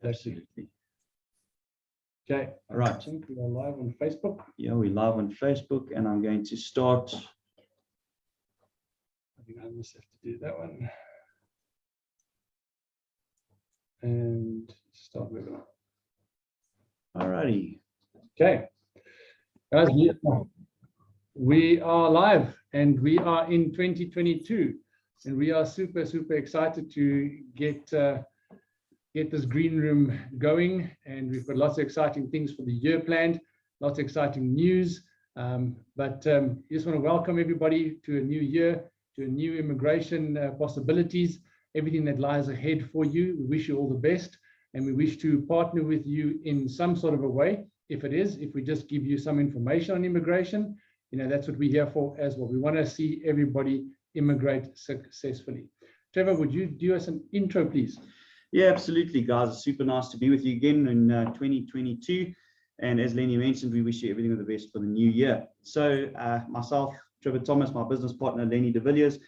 Absolutely. Okay. All right. I think we are live on Facebook. Yeah, we're live on Facebook, and I'm going to start. I think I must have to do that one. And start webinar. All righty. Okay. Guys, we are live and we are in 2022. And we are super, super excited to get this green room going. And we've got lots of exciting things for the year planned, lots of exciting news. But just want to welcome everybody to a new year, to a new immigration possibilities, everything that lies ahead for you. We wish you all the best, and we wish to partner with you in some sort of a way. If we just give you some information on immigration, that's what we're here for as well. We want to see everybody immigrate successfully. Trevor, would you do us an intro, please? Yeah, absolutely, guys. It's super nice to be with you again in 2022. And as Lenny mentioned, we wish you everything of the best for the new year. So myself, Trevor Thomas, my business partner, Lenny de Villiers,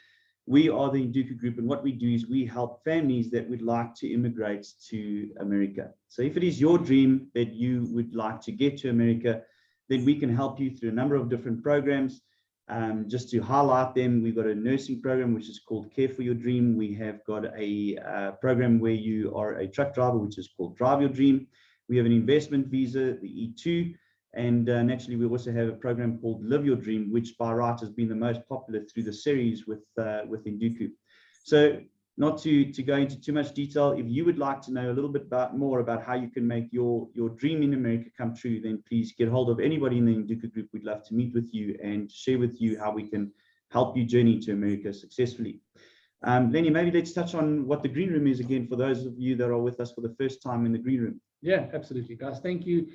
we are the Induku Group. And what we do is we help families that would like to immigrate to America. So if it is your dream that you would like to get to America, then we can help you through a number of different programs. Just to highlight them, we've got a nursing program, which is called Care for Your Dream. We have got a program where you are a truck driver, which is called Drive Your Dream. We have an investment visa, the E2. And naturally, we also have a program called Live Your Dream, which by right has been the most popular through the series with Induku. So not to go into too much detail, if you would like to know a little bit more about how you can make your dream in America come true, then please get hold of anybody in the Induku Group. We'd love to meet with you and share with you how we can help you journey to America successfully. Lenny, maybe let's touch on what the Green Room is again for those of you that are with us for the first time in the Green Room. Yeah, absolutely, guys. Thank you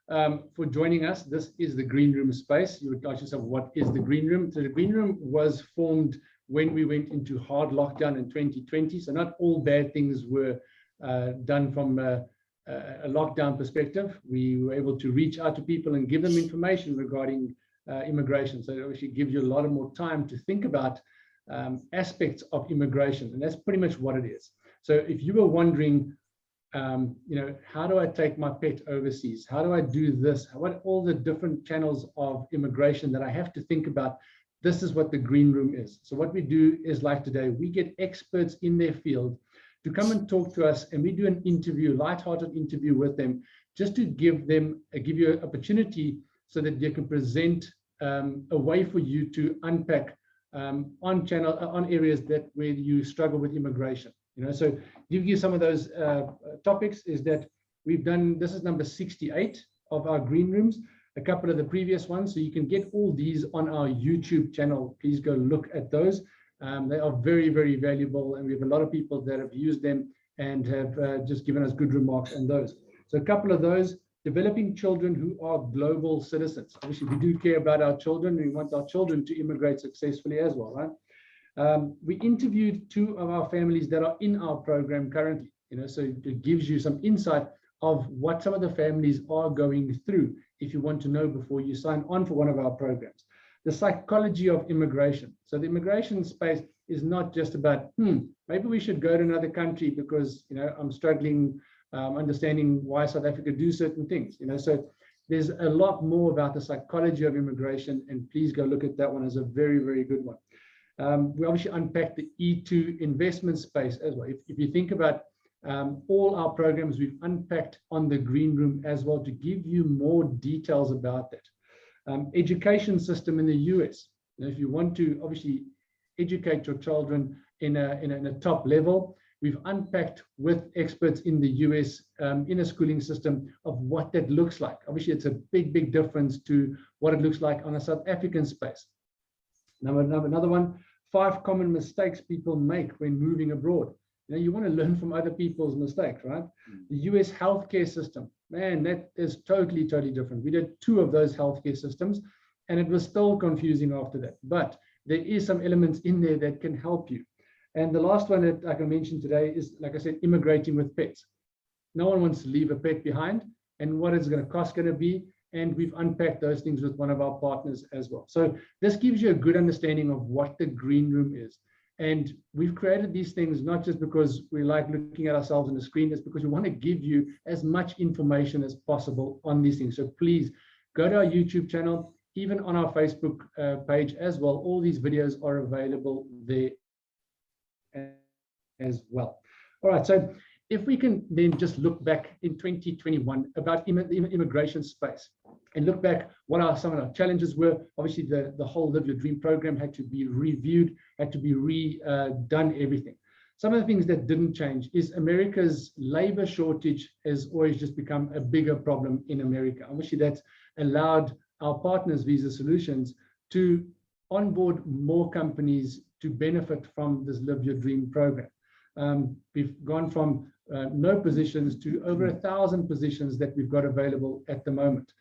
for joining us. This is the Green Room space. You would ask yourself, what is the Green Room? So the Green Room was formed when we went into hard lockdown in 2020. So not all bad things were done from a lockdown perspective. We were able to reach out to people and give them information regarding immigration. So it actually gives you a lot more time to think about aspects of immigration. And that's pretty much what it is. So if you were wondering, how do I take my pet overseas? How do I do this? What all the different channels of immigration that I have to think about? This is what the Green Room is. So what we do is, like today, we get experts in their field to come and talk to us, and we do an interview, light-hearted interview with them, just to give you an opportunity so that they can present a way for you to unpack on areas where you struggle with immigration. So give you some of those topics is that we've done, this is number 68 of our Green Rooms, a couple of the previous ones. So you can get all these on our YouTube channel. Please go look at those. They are very, very valuable. And we have a lot of people that have used them and have just given us good remarks on those. So a couple of those, developing children who are global citizens. Obviously, we do care about our children. We want our children to immigrate successfully as well, right? We interviewed 2 of our families that are in our program currently, so it gives you some insight of what some of the families are going through if you want to know before you sign on for one of our programs. The psychology of immigration. So the immigration space is not just about, maybe we should go to another country because, I'm struggling understanding why South Africa do certain things, so there's a lot more about the psychology of immigration, and please go look at that one as a very, very good one. We obviously unpacked the E2 investment space as well. If you think about all our programs, we've unpacked on the Green Room as well to give you more details about that. Education system in the US. If you want to obviously educate your children in a top level, we've unpacked with experts in the US in a schooling system of what that looks like. Obviously, it's a big, big difference to what it looks like on a South African space. Another one, 5 common mistakes people make when moving abroad. You want to learn from other people's mistakes, right? The US healthcare system, man, that is totally, totally different. We did 2 of those healthcare systems, and it was still confusing after that. But there is some elements in there that can help you. And the last one that I can mention today is, like I said, immigrating with pets. No one wants to leave a pet behind, and what is going to cost going to be. And we've unpacked those things with one of our partners as well. So this gives you a good understanding of what the Green Room is. And we've created these things not just because we like looking at ourselves on the screen, it's because we want to give you as much information as possible on these things. So please go to our YouTube channel, even on our Facebook page as well. All these videos are available there as well. All right, so if we can then just look back in 2021 about the immigration space and look back what are some of our challenges were. Obviously, the whole Live Your Dream program had to be reviewed, had to be redone, everything. Some of the things that didn't change is America's labor shortage has always just become a bigger problem in America. Obviously, that's allowed our partners, Visa Solutions, to onboard more companies to benefit from this Live Your Dream program. We've gone from no positions to over 1,000 positions that we've got available at the moment.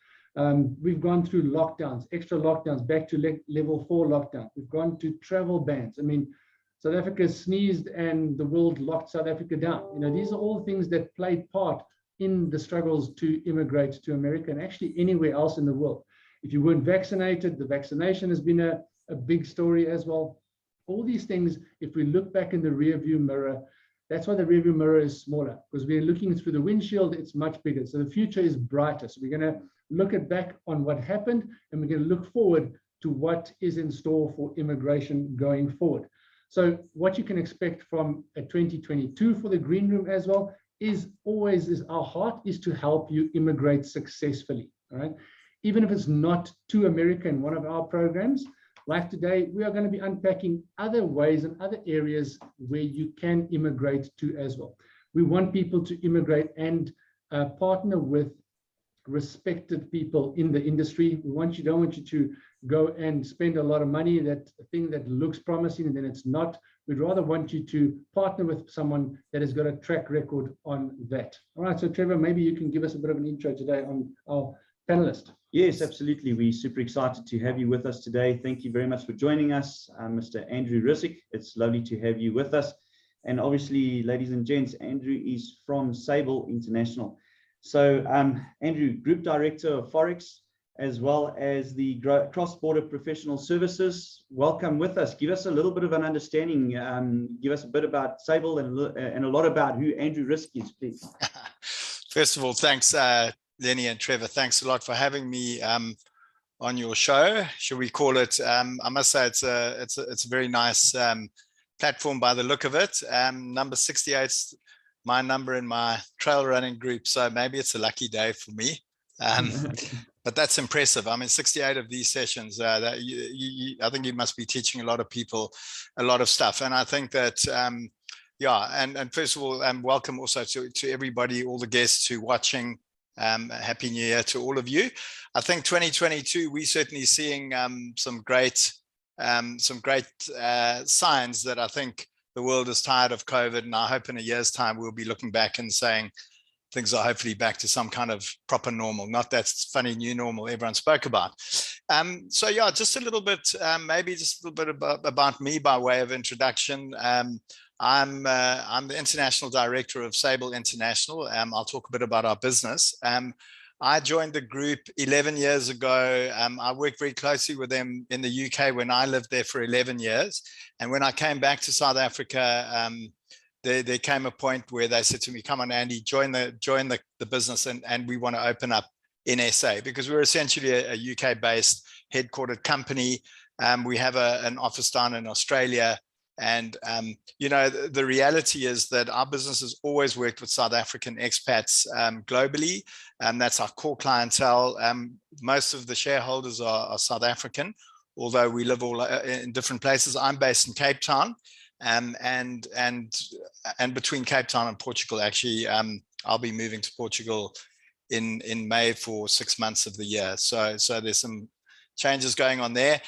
We've gone through lockdowns, extra lockdowns, back to level 4 lockdown. We've gone to travel bans. I mean, South Africa sneezed and the world locked South Africa down. You know, these are all things that played part in the struggles to immigrate to America and actually anywhere else in the world. If you weren't vaccinated, the vaccination has been a big story as well. All these things, if we look back in the rear view mirror, that's why the rear view mirror is smaller, because we're looking through the windshield, it's much bigger. So the future is brighter. So we're going to look back on what happened, and we're going to look forward to what is in store for immigration going forward. So what you can expect from a 2022 for the Green Room as well is always our heart is to help you immigrate successfully. All right. Even if it's not to America in one of our programs, like today, we are going to be unpacking other ways and other areas where you can immigrate to as well. We want people to immigrate and partner with respected people in the industry. Don't want you to go and spend a lot of money, that thing that looks promising and then it's not. We'd rather want you to partner with someone that has got a track record on that. All right, so Trevor, maybe you can give us a bit of an intro today on our panelist. Yes, absolutely. We're super excited to have you with us today. Thank you very much for joining us, Mr. Andrew Rissik. It's lovely to have you with us. And obviously, ladies and gents, Andrew is from Sable International. So Andrew, Group Director of Forex, as well as the Cross-Border Professional Services. Welcome with us. Give us a little bit of an understanding. Give us a bit about Sable and a lot about who Andrew Rissik is, please. First of all, thanks, Lenny and Trevor. Thanks a lot for having me on your show. Should we call it? I must say it's a very nice platform by the look of it. Number 68 is my number in my trail running group, so maybe it's a lucky day for me. But that's impressive. I mean, 68 of these sessions. I think you must be teaching a lot of people a lot of stuff, and I think that. Yeah, and first of all, welcome also to everybody, all the guests who are watching. Happy New Year to all of you. I think 2022, we're certainly seeing some great signs that I think the world is tired of COVID, and I hope in a year's time we'll be looking back and saying things are hopefully back to some kind of proper normal, not that funny new normal everyone spoke about. So yeah, just a little bit, maybe just a little bit about me by way of introduction. I'm the International Director of Sable International. I'll talk a bit about our business. I joined the group 11 years ago. I worked very closely with them in the UK when I lived there for 11 years. And when I came back to South Africa, there came a point where they said to me, come on, Andy, join the business and we want to open up in SA, because we're essentially a UK-based headquartered company. We have an office down in Australia. And, you know, the reality is that our business has always worked with South African expats globally, and that's our core clientele. Most of the shareholders are South African, although we live all in different places. I'm based in Cape Town, and between Cape Town and Portugal, actually, I'll be moving to Portugal in May for 6 months of the year. So there's some changes going on there.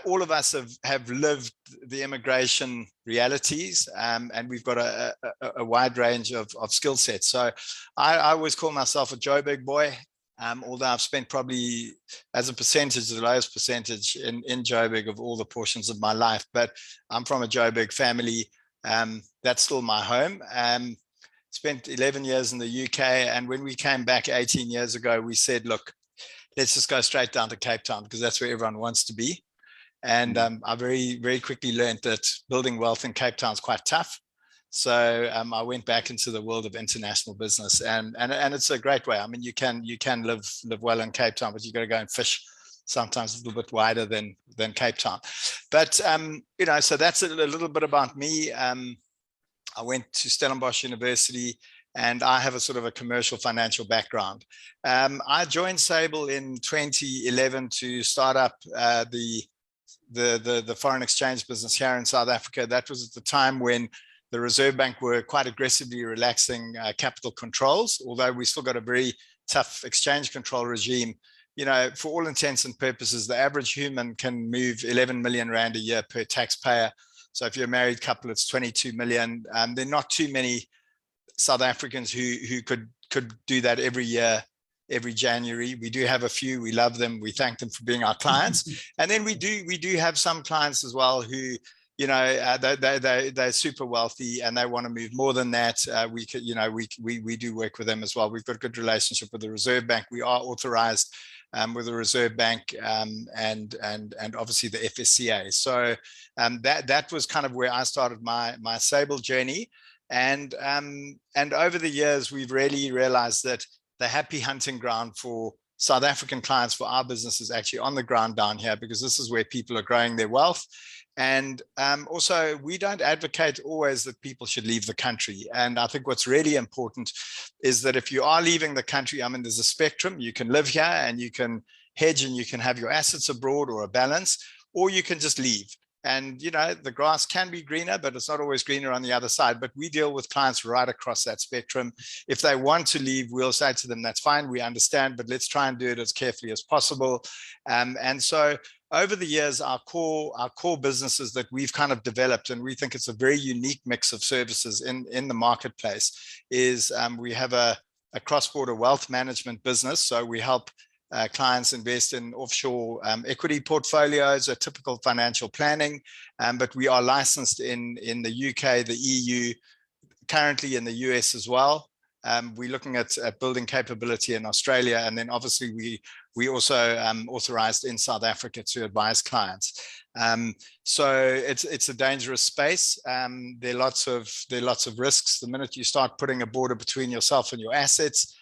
All of us have lived the immigration realities, and we've got a wide range of skill sets. So I always call myself a Joburg boy, although I've spent probably as a percentage, the lowest percentage in Joburg of all the portions of my life, but I'm from a Joburg family. That's still my home. Spent 11 years in the UK, and when we came back 18 years ago, we said, look, let's just go straight down to Cape Town, because that's where everyone wants to be. And I very quickly learned that building wealth in Cape Town is quite tough. So I went back into the world of international business, and it's a great way. I mean, you can live well in Cape Town, but you got to go and fish sometimes a little bit wider than Cape Town. But you know, so that's a little bit about me. I went to Stellenbosch University, and I have a sort of a commercial financial background. I joined Sable in 2011 to start up the foreign exchange business here in South Africa. That was at the time when the Reserve Bank were quite aggressively relaxing capital controls, although we still got a very tough exchange control regime. You know, for all intents and purposes, the average human can move 11 million Rand a year per taxpayer. So if you're a married couple, it's 22 million. There are not too many South Africans who could do that every year, every January. We do have a few. We love them. We thank them for being our clients. And then we do have some clients as well who, you know, they're super wealthy and they want to move more than that. We could, you know, we do work with them as well. We've got a good relationship with the Reserve Bank. We are authorized with the Reserve Bank and obviously the FSCA. So that was kind of where I started my Sable journey. And over the years, we've really realized that the happy hunting ground for South African clients for our business is actually on the ground down here, because this is where people are growing their wealth. And also, we don't advocate always that people should leave the country. And I think what's really important is that if you are leaving the country, I mean, there's a spectrum. You can live here and you can hedge and you can have your assets abroad or a balance, or you can just leave. And, you know, the grass can be greener, but it's not always greener on the other side. But we deal with clients right across that spectrum. If they want to leave, we'll say to them, that's fine, we understand, but let's try and do it as carefully as possible. And so over the years, our core businesses that we've kind of developed, and we think it's a very unique mix of services in the marketplace, is we have a cross-border wealth management business. So we help clients invest in offshore equity portfolios, a typical financial planning, but we are licensed in the UK, the EU, currently in the US as well. We're looking at building capability in Australia, and then obviously we also authorized in South Africa to advise clients. So it's a dangerous space. There are lots of risks. The minute you start putting a border between yourself and your assets,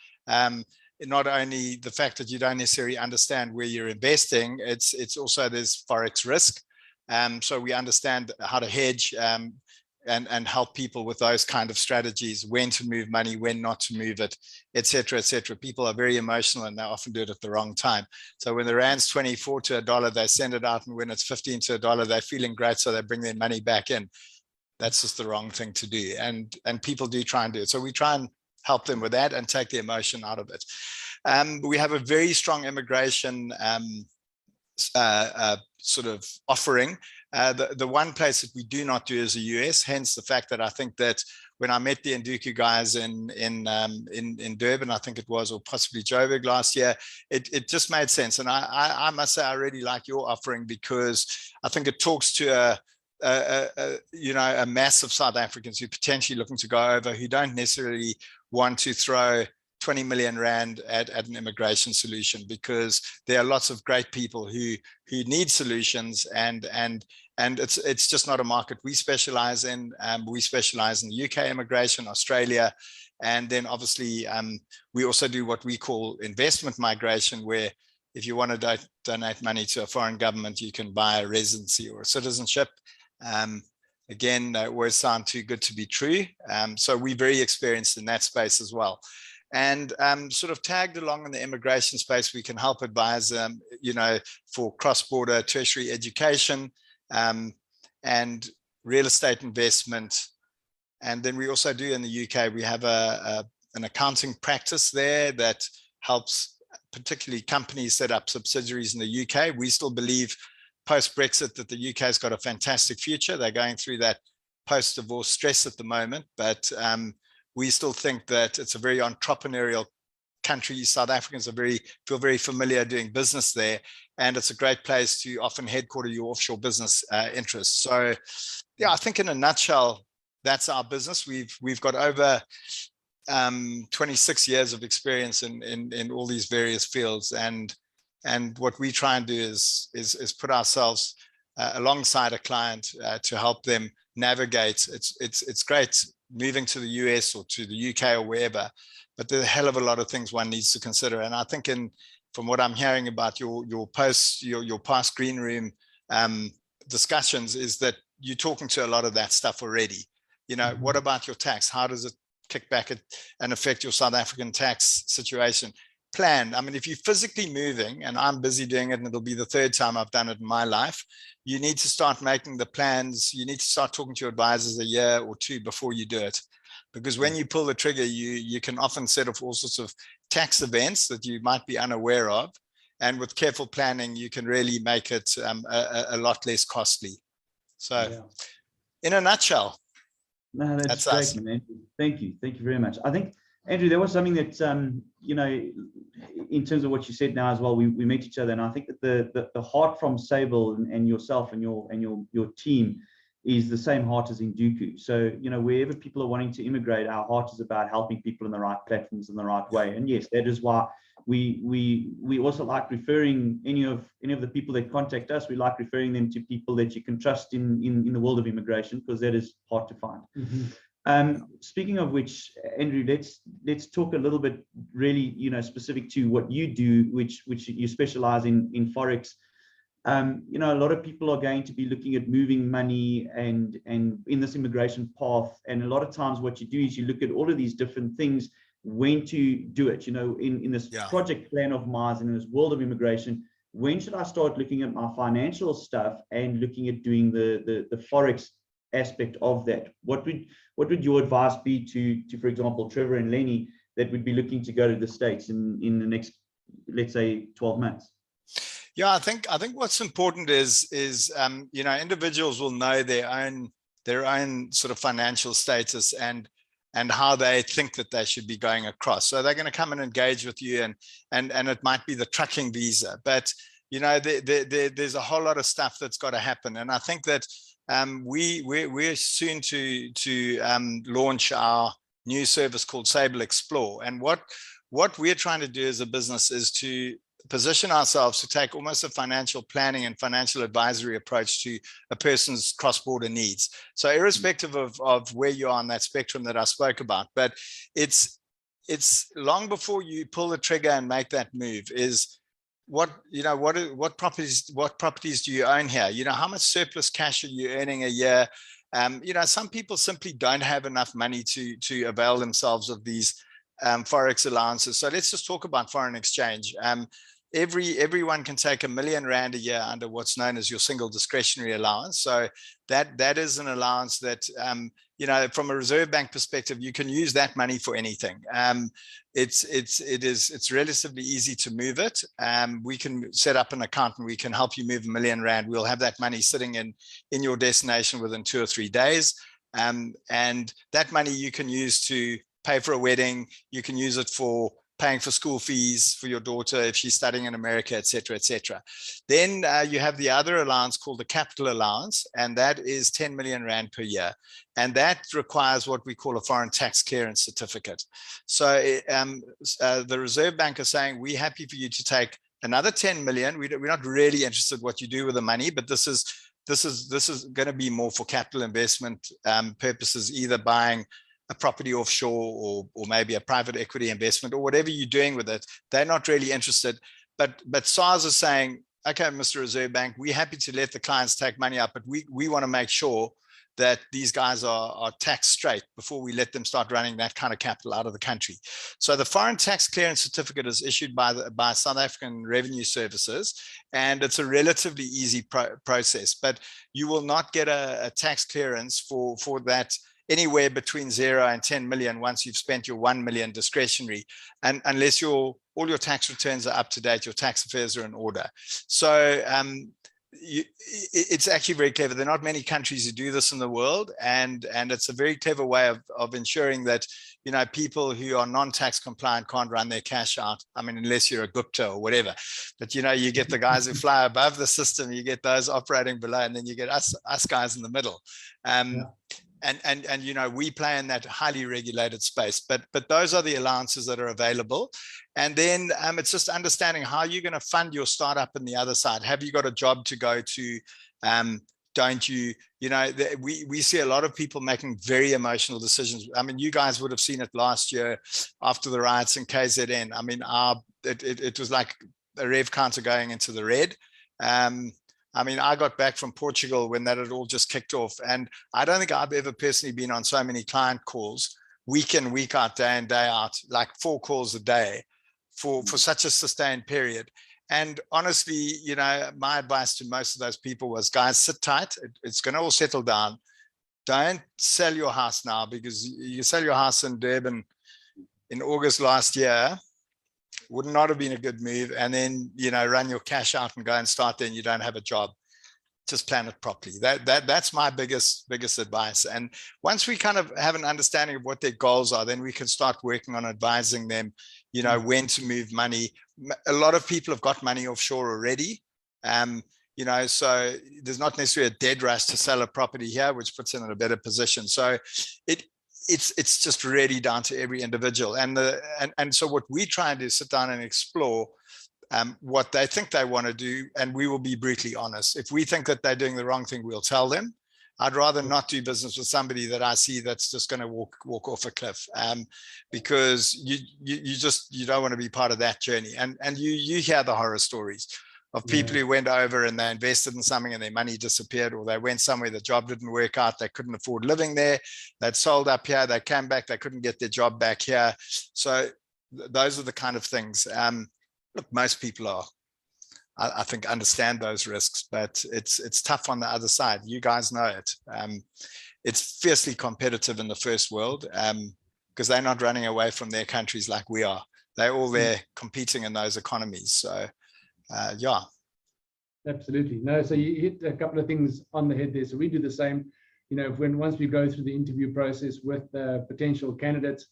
not only the fact that you don't necessarily understand where you're investing, it's also there's forex risk. So we understand how to hedge and help people with those kind of strategies, when to move money, when not to move it, et cetera, et cetera. People are very emotional and they often do it at the wrong time. So when the Rand's 24 to $1, they send it out, and when it's 15 to $1, they're feeling great, so they bring their money back in. That's just the wrong thing to do. And people do try and do it. So we try and help them with that and take the emotion out of it. We have a very strong immigration sort of offering. The one place that we do not do is the US, hence the fact that I think that when I met the Nduku guys in Durban, I think it was, or possibly Joburg last year, it just made sense. And I must say I really like your offering, because I think it talks to a mass of South Africans who are potentially looking to go over, who don't necessarily want to throw 20 million Rand at an immigration solution, because there are lots of great people who need solutions, and it's just not a market we specialize in. We specialize in the UK immigration, Australia, and then obviously we also do what we call investment migration, where if you want to donate money to a foreign government, you can buy a residency or a citizenship. Again, that always sound too good to be true. So we're very experienced in that space as well. And sort of tagged along in the immigration space, we can help advise, for cross-border tertiary education and real estate investment. And then we also do in the UK, we have an accounting practice there that helps particularly companies set up subsidiaries in the UK. We still believe post-Brexit that the UK has got a fantastic future. They're going through that post-divorce stress at the moment, but we still think that it's a very entrepreneurial country. South Africans feel very familiar doing business there, and it's a great place to often headquarter your offshore business interests. So, yeah, I think in a nutshell, that's our business. We've got over 26 years of experience in all these various fields, and what we try and do is put ourselves alongside a client to help them navigate. It's great moving to the US or to the UK or wherever, but there's a hell of a lot of things one needs to consider. And I think from what I'm hearing about your past green room discussions is that you're talking to a lot of that stuff already. What about your tax? How does it kick back and affect your South African tax situation? Plan. I mean, if you're physically moving, and I'm busy doing it, and it'll be the third time I've done it in my life, you need to start making the plans. You need to start talking to your advisors a year or two before you do it. Because when you pull the trigger, you can often set off all sorts of tax events that you might be unaware of. And with careful planning, you can really make it a lot less costly. So in a nutshell. No, that's great, us. Man. Thank you. Thank you very much. I think, Andrew, there was something that, in terms of what you said now as well, we met each other. And I think that the heart from Sable and yourself and your team is the same heart as in Duku. So, wherever people are wanting to immigrate, our heart is about helping people in the right platforms in the right way. And yes, that is why we also like referring any of the people that contact us. We like referring them to people that you can trust in the world of immigration, because that is hard to find. Speaking of which, Andrew, let's talk a little bit really, specific to what you do, which you specialize in Forex. A lot of people are going to be looking at moving money and in this immigration path. And a lot of times what you do is you look at all of these different things, when to do it, in this project plan of mine, in this world of immigration. When should I start looking at my financial stuff and looking at doing the Forex aspect of that? What would your advice be to, for example, Trevor and Lenny, that would be looking to go to the States in the next, let's say, 12 months? Yeah, I think what's important is individuals will know their own sort of financial status and how they think that they should be going across. So they're going to come and engage with you, and it might be the trucking visa, but there's a whole lot of stuff that's got to happen. And I think that we're soon to launch our new service called Sable Explore. And what we're trying to do as a business is to position ourselves to take almost a financial planning and financial advisory approach to a person's cross-border needs. So irrespective of where you are on that spectrum that I spoke about, but it's long before you pull the trigger and make that move is what properties do you own here? How much surplus cash are you earning a year? Some people simply don't have enough money to avail themselves of these Forex allowances. So let's just talk about foreign exchange. Everyone can take R1 million a year under what's known as your single discretionary allowance. So that is an allowance that, from a Reserve Bank perspective, you can use that money for anything. It's relatively easy to move it. We can set up an account and we can help you move R1 million. We'll have that money sitting in your destination within 2 or 3 days. And that money you can use to pay for a wedding. You can use it for paying for school fees for your daughter if she's studying in America, et cetera, et cetera. Then you have the other allowance called the capital allowance, and that is R10 million per year. And that requires what we call a foreign tax clearance certificate. So the Reserve Bank is saying, we're happy for you to take another 10 million. We're not really interested in what you do with the money, but this is going to be more for capital investment purposes, either buying a property offshore or maybe a private equity investment or whatever you're doing with it. They're not really interested. But SARS is saying, okay, Mr. Reserve Bank, we're happy to let the clients take money up, but we want to make sure that these guys are tax straight before we let them start running that kind of capital out of the country. So the foreign tax clearance certificate is issued by South African Revenue Services, and it's a relatively easy process, but you will not get a tax clearance for that anywhere between 0 and 10 million once you've spent your 1 million discretionary, and unless all your tax returns are up to date, your tax affairs are in order. So it's actually very clever. There are not many countries who do this in the world, and it's a very clever way of ensuring that people who are non-tax compliant can't run their cash out. I mean, unless you're a Gupta or whatever, but you get the guys who fly above the system, you get those operating below, and then you get us guys in the middle. And we play in that highly regulated space, but those are the allowances that are available. And then it's just understanding how you're going to fund your startup on the other side. Have you got a job to go to? Don't you, we see a lot of people making very emotional decisions. I mean, you guys would have seen it last year after the riots in KZN. I mean, it was like a rev counter going into the red. I mean, I got back from Portugal when that had all just kicked off. And I don't think I've ever personally been on so many client calls, week in, week out, day in, day out, like 4 calls a day for such a sustained period. And honestly, my advice to most of those people was, guys, sit tight. It's going to all settle down. Don't sell your house now, because you sell your house in Durban in August last year, would not have been a good move. And then, run your cash out and go and start there and you don't have a job. Just plan it properly. That's my biggest advice. And once we kind of have an understanding of what their goals are, then we can start working on advising them, when to move money. A lot of people have got money offshore already. So there's not necessarily a dead rush to sell a property here, which puts them in a better position. So it's just really down to every individual. And so what we try and do is sit down and explore what they think they want to do, and we will be brutally honest. If we think that they're doing the wrong thing, we'll tell them. I'd rather not do business with somebody that I see that's just going to walk off a cliff, because you don't want to be part of that journey. And you hear the horror stories of people who went over and they invested in something and their money disappeared, or they went somewhere, the job didn't work out, they couldn't afford living there, they'd sold up here, they came back, they couldn't get their job back here. So those are the kind of things. Look, most people I think understand those risks, but it's tough on the other side. You guys know it. It's fiercely competitive in the first world, because they're not running away from their countries like we are. They're all there competing in those economies. So yeah. Absolutely. No, so you hit a couple of things on the head there. So we do the same, once we go through the interview process with potential candidates,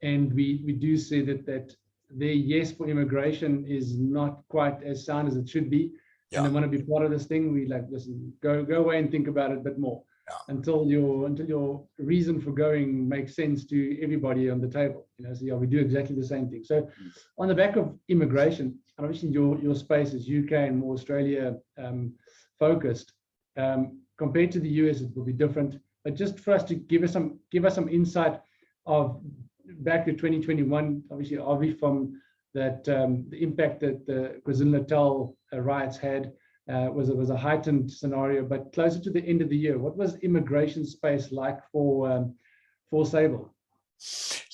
and we do say that their yes for immigration is not quite as sound as it should be, and they want to be part of this thing, we like, listen, go away and think about it a bit more until your reason for going makes sense to everybody on the table. So yeah, we do exactly the same thing. So on the back of immigration, and obviously your space is UK and more Australia focused, compared to the US, it will be different. But just for us to give us some insight of back to 2021, obviously from that, the impact that the KwaZulu-Natal riots had was a heightened scenario. But closer to the end of the year, what was immigration space like for Sable?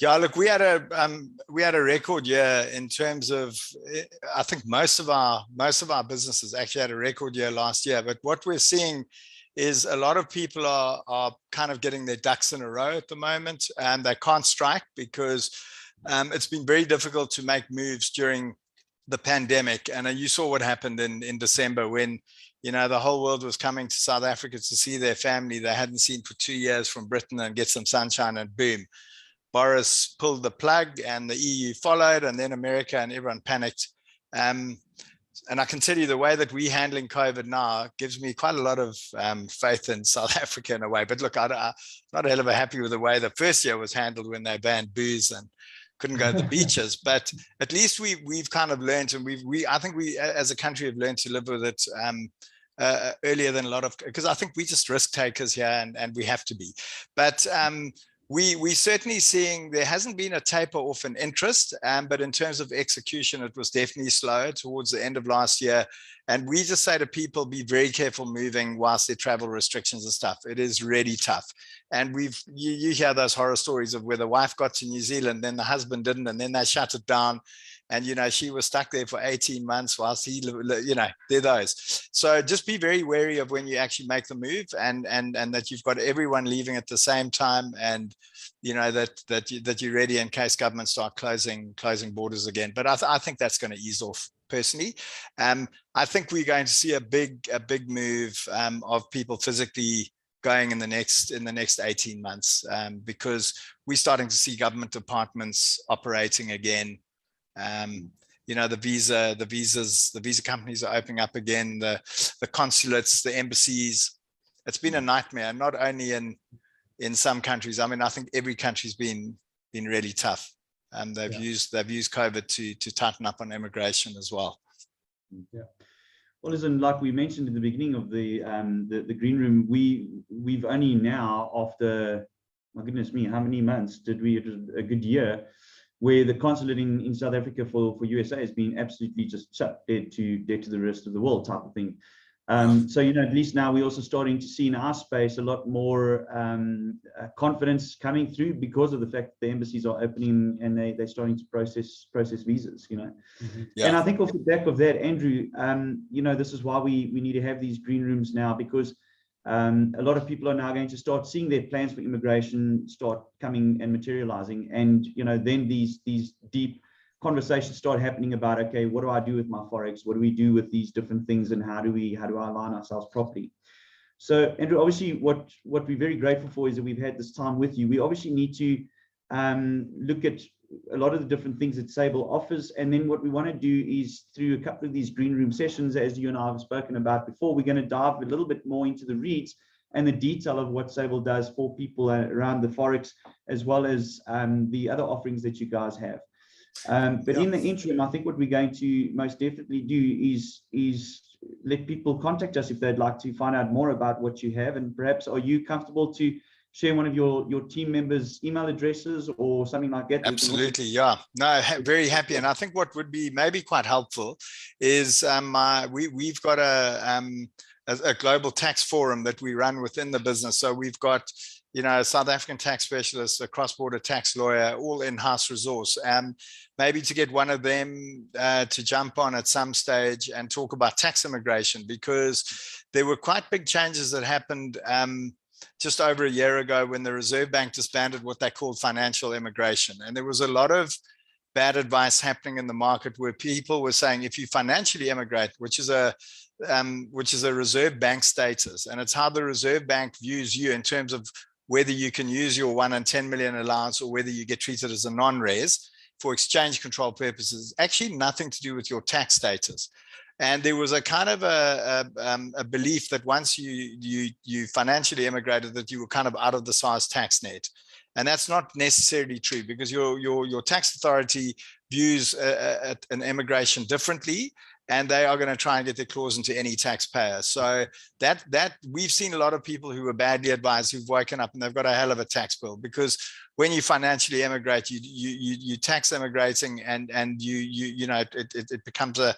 Yeah, look, we had a record year in terms of, I think most of our businesses actually had a record year last year. But what we're seeing is a lot of people are kind of getting their ducks in a row at the moment, and they can't strike because it's been very difficult to make moves during the pandemic. And you saw what happened in December when, the whole world was coming to South Africa to see their family they hadn't seen for 2 years from Britain and get some sunshine, and boom, Boris pulled the plug and the EU followed, and then America, and everyone panicked. And I can tell you the way that we're handling COVID now gives me quite a lot of faith in South Africa in a way. But look, I'm not a hell of a happy with the way the first year was handled when they banned booze and couldn't go to the beaches. But at least we've kind of learned, and I think we as a country have learned to live with it earlier than a lot of, because I think we're just risk takers here, and we have to be. But we're certainly seeing there hasn't been a taper off in interest, but in terms of execution, it was definitely slow towards the end of last year. And we just say to people, be very careful moving whilst there are travel restrictions and stuff. It is really tough. And you hear those horror stories of where the wife got to New Zealand, then the husband didn't, and then they shut it down. And, she was stuck there for 18 months whilst they're those. So just be very wary of when you actually make the move, and that you've got everyone leaving at the same time, and, that you're ready in case governments start closing borders again. But I think that's going to ease off personally. I think we're going to see a big move of people physically going in the next 18 months, because we're starting to see government departments operating again. The visa companies are opening up again, the consulates, the embassies. It's been a nightmare, not only in some countries. I mean, I think every country's been really tough. They've used COVID to tighten up on immigration as well. Yeah. Well, listen, like we mentioned in the beginning of the green room, we've only now, after, my goodness me, how many months did we? It was a good year, where the consulate in South Africa for USA has been absolutely just shut dead to the rest of the world type of thing. So, you know, at least now we're also starting to see in our space a lot more confidence coming through because of the fact that the embassies are opening and they're starting to process visas, you know. And I think off the back of that, Andrew, you know, this is why we need to have these green rooms now, because a lot of people are now going to start seeing their plans for immigration start coming and materializing. And, you know, then these deep conversations start happening about, okay, what do I do with my Forex? What do we do with these different things? And how do I align ourselves properly? So, Andrew, obviously what we're very grateful for is that we've had this time with you. We obviously need to look at a lot of the different things that Sable offers. And then what we want to do is, through a couple of these green room sessions, as you and I have spoken about before, we're going to dive a little bit more into the reads and the detail of what Sable does for people around the Forex, as well as the other offerings that you guys have. But in the interim, I think what we're going to most definitely do is let people contact us if they'd like to find out more about what you have. And perhaps, are you comfortable to share one of your team members' email addresses or something like that? Absolutely, yeah. No, very happy. And I think what would be maybe quite helpful is we've got a global tax forum that we run within the business. So we've got, you know, a South African tax specialist, a cross-border tax lawyer, all in-house resource. Maybe to get one of them to jump on at some stage and talk about tax immigration, because there were quite big changes that happened just over a year ago when the Reserve Bank disbanded what they called financial immigration. And there was a lot of bad advice happening in the market where people were saying, if you financially immigrate, which is a Reserve Bank status, and it's how the Reserve Bank views you in terms of whether you can use your 1 in 10 million allowance or whether you get treated as a non-res for exchange control purposes, actually nothing to do with your tax status. And there was a kind of a belief that once you financially immigrated, that you were kind of out of the SARS tax net. And that's not necessarily true, because your tax authority views an immigration differently, and they are going to try and get their claws into any taxpayer. So that we've seen a lot of people who were badly advised who've woken up and they've got a hell of a tax bill, because when you financially immigrate, you tax immigrating, and you know, it becomes a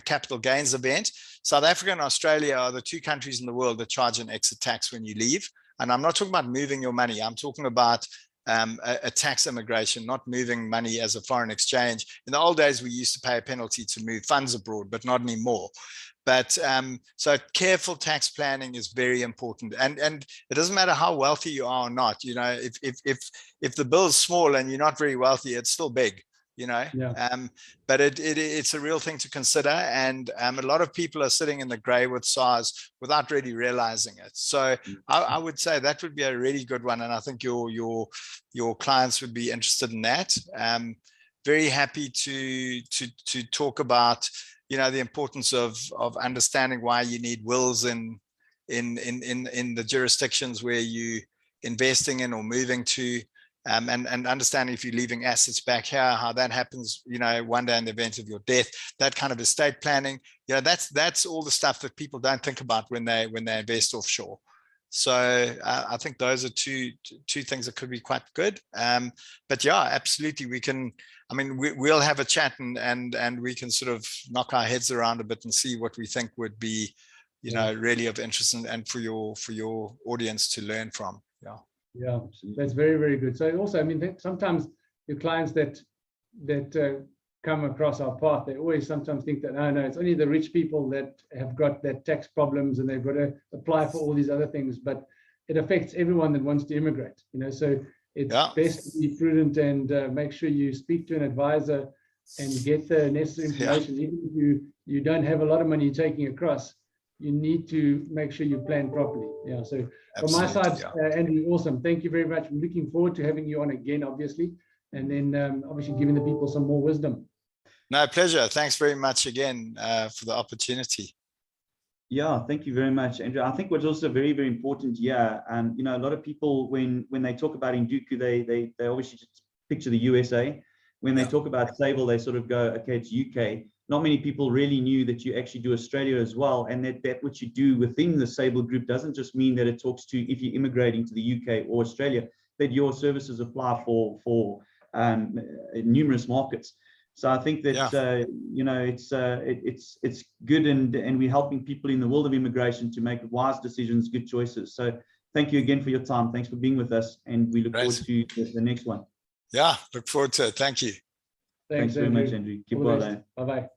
capital gains event. South Africa and Australia are the two countries in the world that charge an exit tax when you leave. And I'm not talking about moving your money. I'm talking about a tax immigration, not moving money as a foreign exchange. In the old days, we used to pay a penalty to move funds abroad, but not anymore. But so careful tax planning is very important, and it doesn't matter how wealthy you are or not. You know, if the bill is small and you're not very wealthy, it's still big. You know, but it's a real thing to consider, and a lot of people are sitting in the grey with SARS without really realizing it. So I would say that would be a really good one, and I think your clients would be interested in that. Very happy to talk about, you know, the importance of understanding why you need wills in the jurisdictions where you investing in or moving to. And understanding if you're leaving assets back here, how that happens, you know, one day in the event of your death, that kind of estate planning, you know, that's all the stuff that people don't think about when they invest offshore. So I think those are two things that could be quite good. But yeah, absolutely, we can. I mean, we'll have a chat and we can sort of knock our heads around a bit and see what we think would be, you know, really of interest and for your audience to learn from. Yeah. Yeah, that's very, very good. So also, I mean, sometimes your clients that come across our path, they always sometimes think that, no, it's only the rich people that have got that tax problems and they've got to apply for all these other things, but it affects everyone that wants to immigrate, you know, so it's best to be prudent and make sure you speak to an advisor and get the necessary information. Even if you don't have a lot of money taking across, you need to make sure you plan properly. Yeah. So from my side, Andrew, awesome. Thank you very much. I'm looking forward to having you on again, obviously, and then obviously giving the people some more wisdom. No, pleasure. Thanks very much again for the opportunity. Yeah, thank you very much, Andrew. I think what's also very, very important here, you know, a lot of people when they talk about Induku, they obviously just picture the USA. When they talk about Sable, they sort of go, okay, it's UK. not many people really knew that you actually do Australia as well, and that what you do within the Sable Group doesn't just mean that it talks to if you're immigrating to the UK or Australia, that your services apply for numerous markets. So I think that you know, it's good, and we're helping people in the world of immigration to make wise decisions, good choices. So thank you again for your time. Thanks for being with us, and we look forward to the next one. Yeah, look forward to it. Thank you. Thanks very much, Andrew. Keep well. Bye bye.